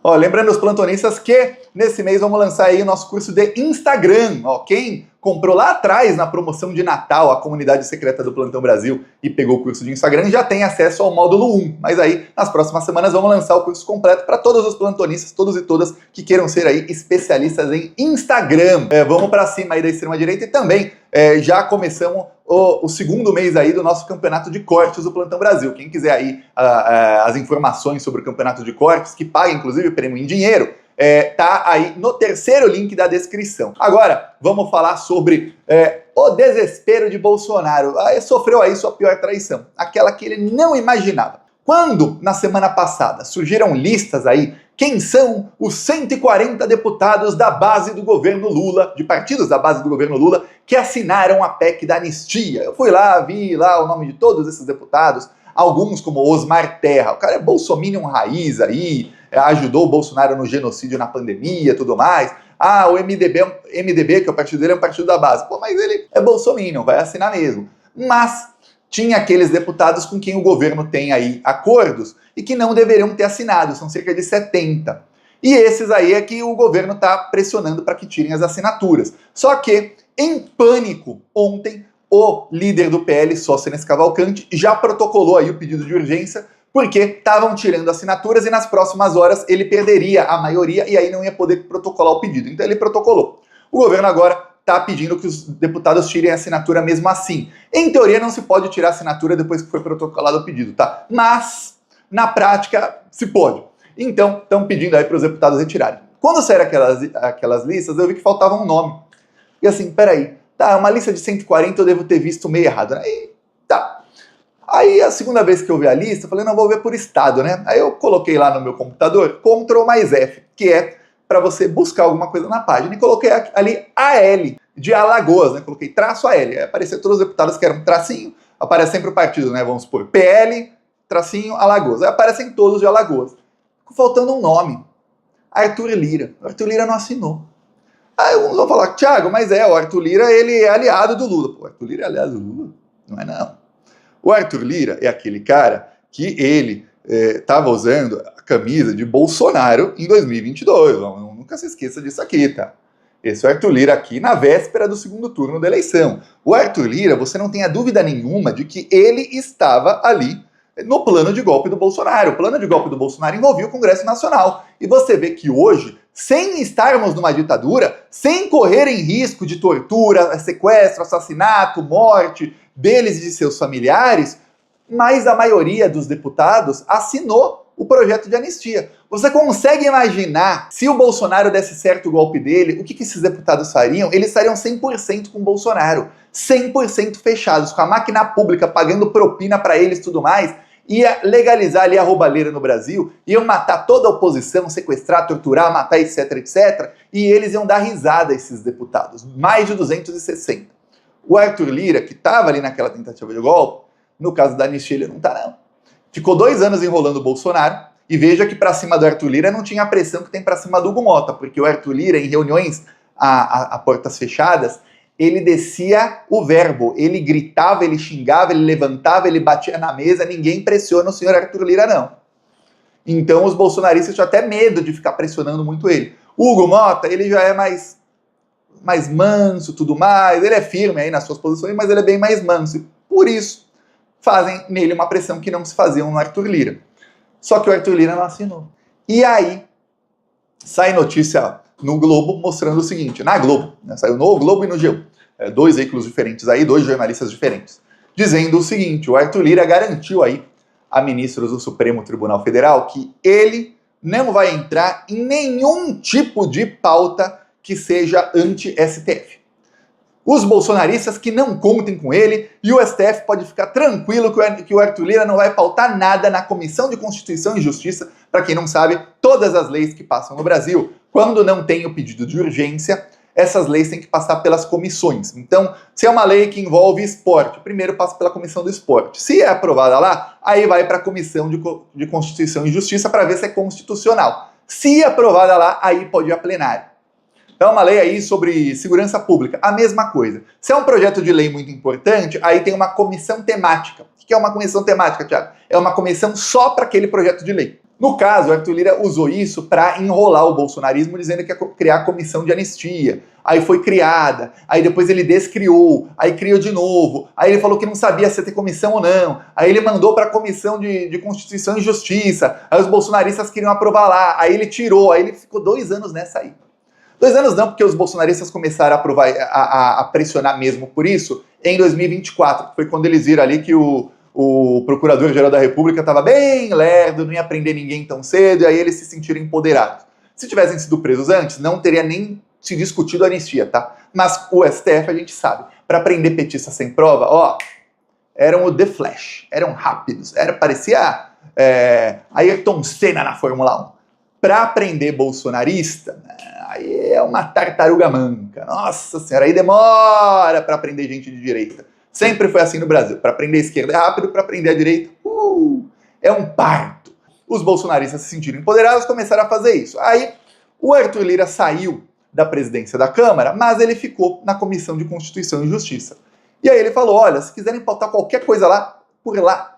Ó, lembrando os plantonistas que nesse mês vamos lançar aí o nosso curso de Instagram. Ó, quem comprou lá atrás na promoção de Natal a comunidade secreta do Plantão Brasil e pegou o curso de Instagram já tem acesso ao módulo 1. Mas aí nas próximas semanas vamos lançar o curso completo para todos os plantonistas, todos e todas que queiram ser aí especialistas em Instagram. Vamos para cima aí da extrema direita e também já começamos o segundo mês aí do nosso campeonato de cortes do Plantão Brasil. Quem quiser aí as informações sobre o campeonato de cortes, que paga inclusive o prêmio em dinheiro, tá aí no terceiro link da descrição. Agora, vamos falar sobre o desespero de Bolsonaro. Sofreu aí sua pior traição, aquela que ele não imaginava. Quando, na semana passada, surgiram listas aí, quem são os 140 deputados da base do governo Lula, de partidos da base do governo Lula, que assinaram a PEC da anistia. Eu fui lá, vi lá o nome de todos esses deputados, alguns como Osmar Terra, o cara é bolsominion raiz aí, ajudou o Bolsonaro no genocídio na pandemia e tudo mais. Ah, o MDB, que é o partido dele, é um partido da base. Pô, mas ele é bolsominion, vai assinar mesmo. Mas tinha aqueles deputados com quem o governo tem aí acordos e que não deveriam ter assinado, são cerca de 70. E esses aí é que o governo está pressionando para que tirem as assinaturas. Só que, em pânico, ontem, o líder do PL, Sóstenes Cavalcante, já protocolou aí o pedido de urgência porque estavam tirando assinaturas e nas próximas horas ele perderia a maioria e aí não ia poder protocolar o pedido. Então ele protocolou. O governo agora está pedindo que os deputados tirem a assinatura mesmo assim. Em teoria não se pode tirar a assinatura depois que foi protocolado o pedido, tá? Mas, na prática, se pode. Então, estão pedindo aí para os deputados retirarem. Quando saíram aquelas listas, eu vi que faltava um nome. E assim, peraí, tá, uma lista de 140 eu devo ter visto meio errado, né? E tá. Aí a segunda vez que eu vi a lista, eu falei, não, vou ver por estado, né? Aí eu coloquei lá no meu computador, Ctrl+F, que é para você buscar alguma coisa na página, e coloquei ali AL, de Alagoas, né? Coloquei traço AL, aí apareceu todos os deputados que eram tracinho, aparece sempre o partido, né? Vamos supor, PL, tracinho, Alagoas. Aí aparecem todos de Alagoas. Ficou faltando um nome, Arthur Lira. O Arthur Lira não assinou. Aí alguns vão falar, Thiago, mas o Arthur Lira, ele é aliado do Lula. Pô, o Arthur Lira é aliado do Lula? Não é não. O Arthur Lira é aquele cara que ele estava usando a camisa de Bolsonaro em 2022. Nunca se esqueça disso aqui, tá? Esse é o Arthur Lira aqui na véspera do segundo turno da eleição. O Arthur Lira, você não tenha dúvida nenhuma de que ele estava ali no plano de golpe do Bolsonaro. O plano de golpe do Bolsonaro envolvia o Congresso Nacional. E você vê que hoje, sem estarmos numa ditadura, sem correr em risco de tortura, sequestro, assassinato, morte deles e de seus familiares, mas a maioria dos deputados assinou o projeto de anistia. Você consegue imaginar, se o Bolsonaro desse certo o golpe dele, o que esses deputados fariam? Eles estariam 100% com o Bolsonaro, 100% fechados, com a máquina pública pagando propina para eles e tudo mais, ia legalizar ali a roubalheira no Brasil, iam matar toda a oposição, sequestrar, torturar, matar, etc, etc, e eles iam dar risada a esses deputados, mais de 260. O Arthur Lira, que estava ali naquela tentativa de golpe, no caso da anistia ele não está não. Ficou 2 anos enrolando o Bolsonaro, e veja que para cima do Arthur Lira não tinha a pressão que tem para cima do Hugo Mota, porque o Arthur Lira, em reuniões a portas fechadas, ele descia o verbo, ele gritava, ele xingava, ele levantava, ele batia na mesa, ninguém pressiona o senhor Arthur Lira não. Então os bolsonaristas tinham até medo de ficar pressionando muito ele. O Hugo Mota, ele já é mais manso, tudo mais, ele é firme aí nas suas posições, mas ele é bem mais manso, e por isso fazem nele uma pressão que não se fazia no Arthur Lira. Só que o Arthur Lira não assinou. E aí sai notícia no Globo mostrando o seguinte, na Globo, né, saiu no Globo e no G1, 2 veículos diferentes aí, 2 jornalistas diferentes, dizendo o seguinte, o Arthur Lira garantiu aí a ministros do Supremo Tribunal Federal que ele não vai entrar em nenhum tipo de pauta que seja anti-STF. Os bolsonaristas que não contem com ele e o STF pode ficar tranquilo que o Arthur Lira não vai pautar nada na Comissão de Constituição e Justiça. Para quem não sabe, todas as leis que passam no Brasil, quando não tem o pedido de urgência, essas leis têm que passar pelas comissões. Então, se é uma lei que envolve esporte, primeiro passa pela Comissão do Esporte. Se é aprovada lá, aí vai para a Comissão de Constituição e Justiça para ver se é constitucional. Se é aprovada lá, aí pode ir a plenário. Então, uma lei aí sobre segurança pública, a mesma coisa. Se é um projeto de lei muito importante, aí tem uma comissão temática. O que é uma comissão temática, Thiago? É uma comissão só para aquele projeto de lei. No caso, o Arthur Lira usou isso para enrolar o bolsonarismo, dizendo que ia criar a comissão de anistia. Aí foi criada, aí depois ele descriou, aí criou de novo, aí ele falou que não sabia se ia ter comissão ou não, aí ele mandou para a comissão de Constituição e Justiça, aí os bolsonaristas queriam aprovar lá, aí ele tirou, aí ele ficou 2 anos nessa aí. 2 anos não, porque os bolsonaristas começaram a pressionar mesmo por isso em 2024, que foi quando eles viram ali que o Procurador-Geral da República estava bem lerdo, não ia prender ninguém tão cedo, e aí eles se sentiram empoderados. Se tivessem sido presos antes, não teria nem se discutido a anistia, tá? Mas o STF, a gente sabe, para prender petistas sem prova, ó, eram o The Flash, eram rápidos, parecia Ayrton Senna na Fórmula 1. Para prender bolsonarista, aí é uma tartaruga manca. Nossa senhora, aí demora para prender gente de direita. Sempre foi assim no Brasil. Para prender a esquerda é rápido, para prender a direita, é um parto. Os bolsonaristas se sentiram empoderados, começaram a fazer isso. Aí o Arthur Lira saiu da presidência da Câmara, mas ele ficou na Comissão de Constituição e Justiça. E aí ele falou, olha, se quiserem pautar qualquer coisa lá, por lá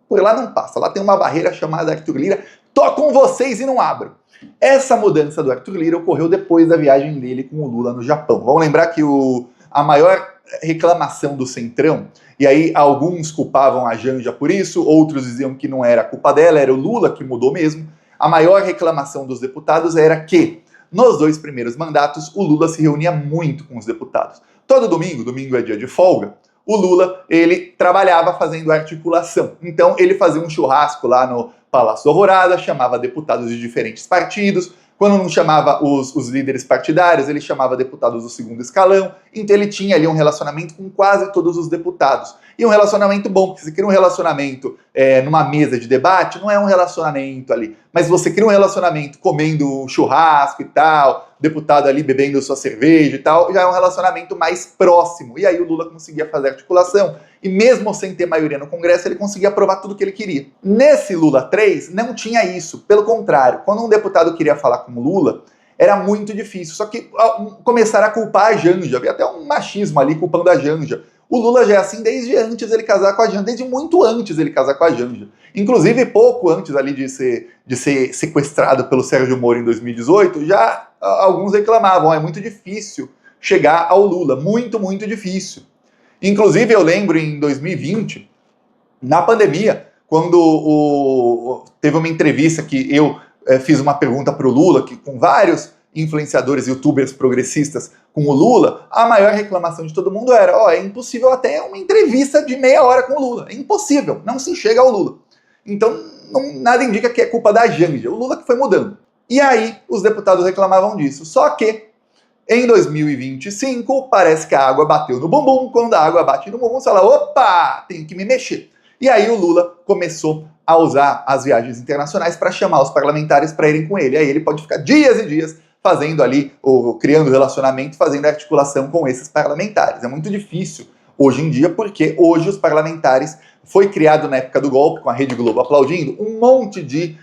não passa. Lá tem uma barreira chamada Arthur Lira, tô com vocês e não abro. Essa mudança do Arthur Lira ocorreu depois da viagem dele com o Lula no Japão. Vamos lembrar que a maior reclamação do Centrão, e aí alguns culpavam a Janja por isso, outros diziam que não era culpa dela, era o Lula que mudou mesmo. A maior reclamação dos deputados era que, nos 2 primeiros mandatos, o Lula se reunia muito com os deputados. Todo domingo é dia de folga, o Lula, ele trabalhava fazendo articulação. Então, ele fazia um churrasco lá no Palácio da Alvorada, chamava deputados de diferentes partidos. Quando não chamava os líderes partidários, ele chamava deputados do segundo escalão. Então, ele tinha ali um relacionamento com quase todos os deputados. E um relacionamento bom, porque você cria um relacionamento numa mesa de debate, não é um relacionamento ali. Mas você cria um relacionamento comendo churrasco e tal, deputado ali bebendo sua cerveja e tal, já é um relacionamento mais próximo. E aí o Lula conseguia fazer articulação. E mesmo sem ter maioria no Congresso, ele conseguia aprovar tudo que ele queria. Nesse Lula 3, não tinha isso. Pelo contrário, quando um deputado queria falar com o Lula, era muito difícil. Só que começaram a culpar a Janja. Havia até um machismo ali culpando a Janja. O Lula já é assim desde antes ele casar com a Janja, desde muito antes ele casar com a Janja. Inclusive, pouco antes ali de ser sequestrado pelo Sérgio Moro em 2018, já alguns reclamavam, é muito difícil chegar ao Lula, muito, muito difícil. Inclusive, eu lembro em 2020, na pandemia, quando teve uma entrevista que eu fiz uma pergunta para o Lula, que com vários influenciadores, youtubers progressistas com o Lula, a maior reclamação de todo mundo era, é impossível até uma entrevista de meia hora com o Lula, é impossível, não se chega ao Lula. Então, nada indica que é culpa da Janja, o Lula que foi mudando. E aí, os deputados reclamavam disso, só que em 2025, parece que a água bateu no bumbum, quando a água bate no bumbum, você fala, opa, tenho que me mexer. E aí o Lula começou a usar as viagens internacionais para chamar os parlamentares para irem com ele. Aí ele pode ficar dias e dias fazendo ali, ou criando relacionamento, fazendo articulação com esses parlamentares. É muito difícil hoje em dia, porque hoje os parlamentares, foi criado na época do golpe, com a Rede Globo aplaudindo, um monte de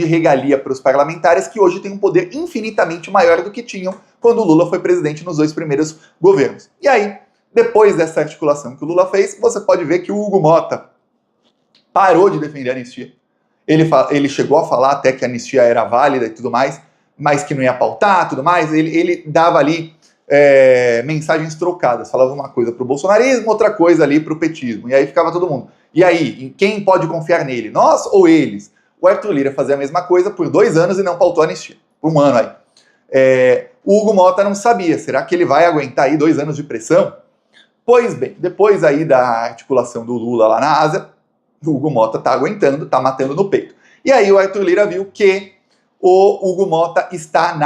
regalia para os parlamentares que hoje têm um poder infinitamente maior do que tinham quando o Lula foi presidente nos 2 primeiros governos. E aí, depois dessa articulação que o Lula fez, você pode ver que o Hugo Mota parou de defender a anistia. Ele chegou a falar até que a anistia era válida e tudo mais, mas que não ia pautar, tudo mais. Ele dava ali mensagens trocadas, falava uma coisa pro bolsonarismo, outra coisa ali pro petismo, e aí ficava todo mundo. E aí, quem pode confiar nele? Nós ou eles? O Arthur Lira fazia a mesma coisa por 2 anos e não pautou a anistia. Por 1 ano aí. O Hugo Mota não sabia, será que ele vai aguentar aí 2 anos de pressão? Pois bem, depois aí da articulação do Lula lá na Ásia, o Hugo Mota tá aguentando, tá matando no peito. E aí o Arthur Lira viu que o Hugo Mota está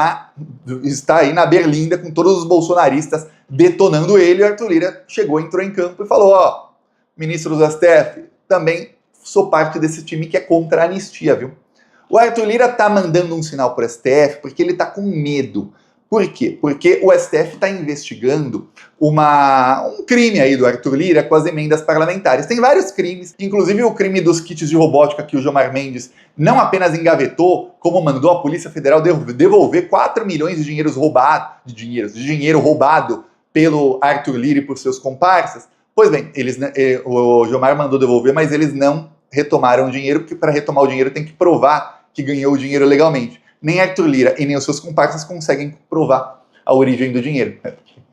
aí na berlinda com todos os bolsonaristas detonando ele, e o Arthur Lira entrou em campo e falou, ministros do STF, também sou parte desse time que é contra a anistia, viu? O Arthur Lira tá mandando um sinal pro STF porque ele tá com medo. Por quê? Porque o STF está investigando um crime aí do Arthur Lira com as emendas parlamentares. Tem vários crimes, inclusive o crime dos kits de robótica que o Gilmar Mendes não apenas engavetou, como mandou a Polícia Federal devolver 4 milhões de dinheiro roubado pelo Arthur Lira e por seus comparsas. Pois bem, o Gilmar mandou devolver, mas eles não retomaram o dinheiro, porque para retomar o dinheiro tem que provar que ganhou o dinheiro legalmente. Nem Arthur Lira e nem os seus comparsas conseguem provar a origem do dinheiro.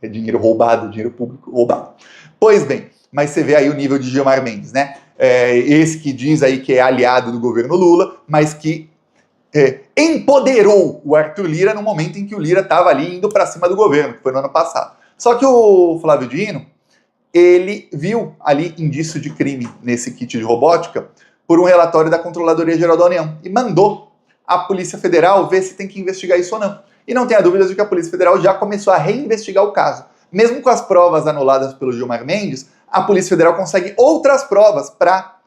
É dinheiro roubado, dinheiro público roubado. Pois bem, mas você vê aí o nível de Gilmar Mendes, né? Esse que diz aí que é aliado do governo Lula, mas que empoderou o Arthur Lira no momento em que o Lira estava ali indo para cima do governo, que foi no ano passado. Só que o Flávio Dino, ele viu ali indício de crime nesse kit de robótica por um relatório da Controladoria Geral da União e mandou a Polícia Federal ver se tem que investigar isso ou não. E não tenha dúvidas de que a Polícia Federal já começou a reinvestigar o caso. Mesmo com as provas anuladas pelo Gilmar Mendes, a Polícia Federal consegue outras provas para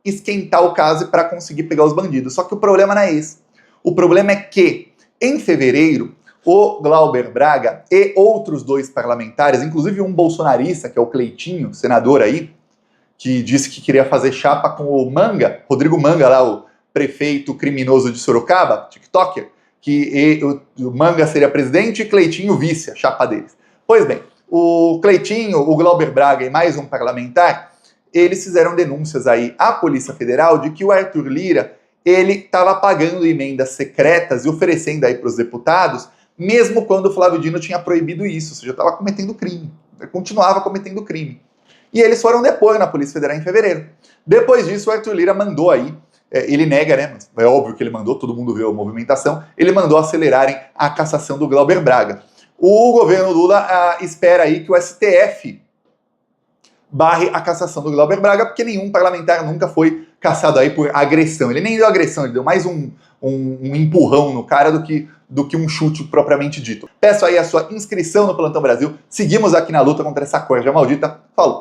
esquentar o caso e para conseguir pegar os bandidos. Só que o problema não é esse. O problema é que, em fevereiro, o Glauber Braga e outros 2 parlamentares, inclusive um bolsonarista, que é o Cleitinho, senador aí, que disse que queria fazer chapa com o Manga, Rodrigo Manga, lá, o prefeito criminoso de Sorocaba, tiktoker, que o Manga seria presidente e Cleitinho vice, a chapa deles. Pois bem, o Cleitinho, o Glauber Braga e mais um parlamentar, eles fizeram denúncias aí à Polícia Federal de que o Arthur Lira, ele estava pagando emendas secretas e oferecendo aí para os deputados, mesmo quando o Flávio Dino tinha proibido isso, ou seja, estava cometendo crime, continuava cometendo crime. E eles foram depor na Polícia Federal em fevereiro. Depois disso, o Arthur Lira mandou aí, ele nega, né, mas é óbvio que ele mandou, todo mundo viu a movimentação, ele mandou acelerarem a cassação do Glauber Braga. O governo Lula espera aí que o STF barre a cassação do Glauber Braga, porque nenhum parlamentar nunca foi cassado aí por agressão. Ele nem deu agressão, ele deu mais um empurrão no cara do que um chute propriamente dito. Peço aí a sua inscrição no Plantão Brasil. Seguimos aqui na luta contra essa corja maldita. Falou!